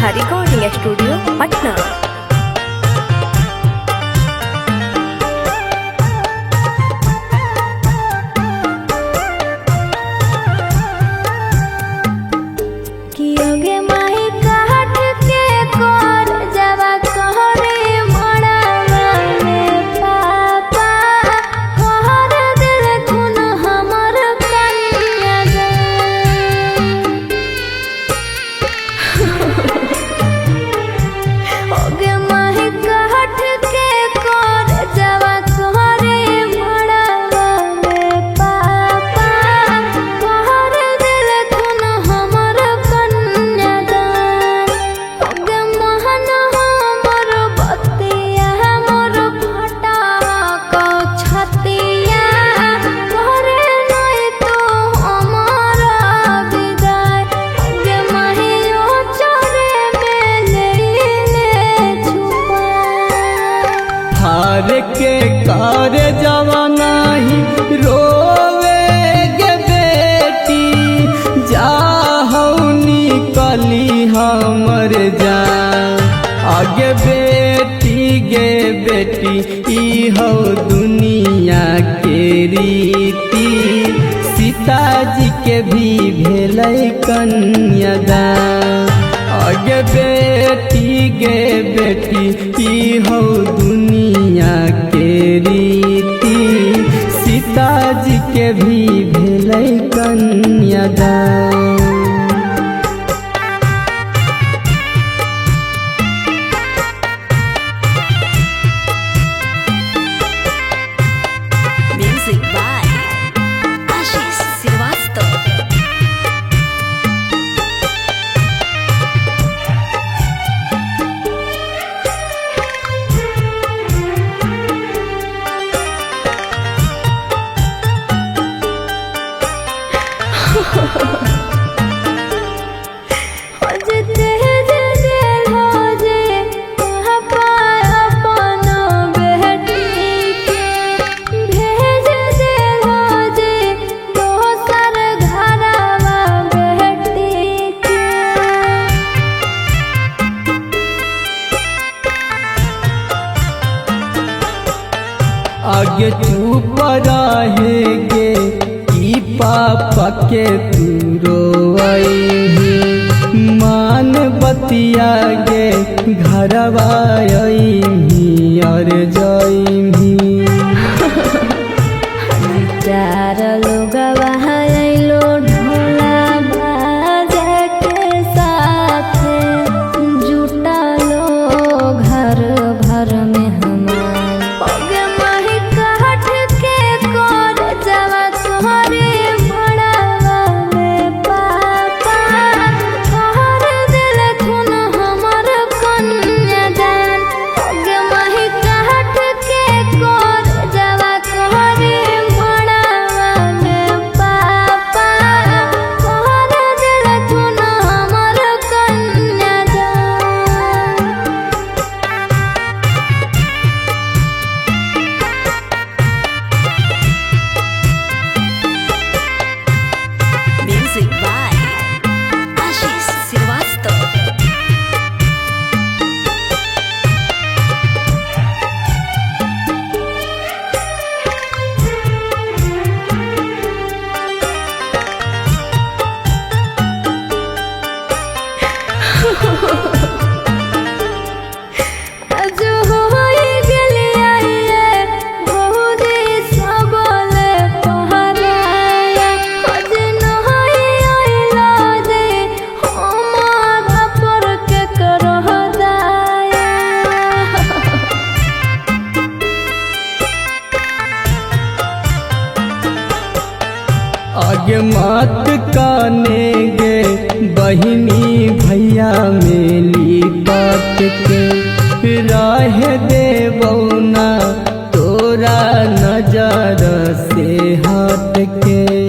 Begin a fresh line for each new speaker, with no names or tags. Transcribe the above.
सुखा recording studio Patna.
के कार जवाना ही रोवे गे बेटी जाहौनी कली हमर जान आगे बेटी गे बेटी ई हो दुनिया के रीति सीता जी के भी भेलै कन्यादान आगे बेटी गे बेटी ई हो दुनिया के रीति सीता जी के भी भेलै कन्यादान।
म्यूजिक बाय आशीष श्रीवास्तव।
आगे चुप रहेगे कि पापा के तू रोई मान बतिया गे घरवा और जई
चार लोग लो ढोला बाजा के साथ जुटा लो घर भर में
म्यूजिक बाय आशीष श्रीवास्तव।
आगे मत काने गे बहिनी भैया मेली बात के राह देवौना तोरा नजर से हाथ के।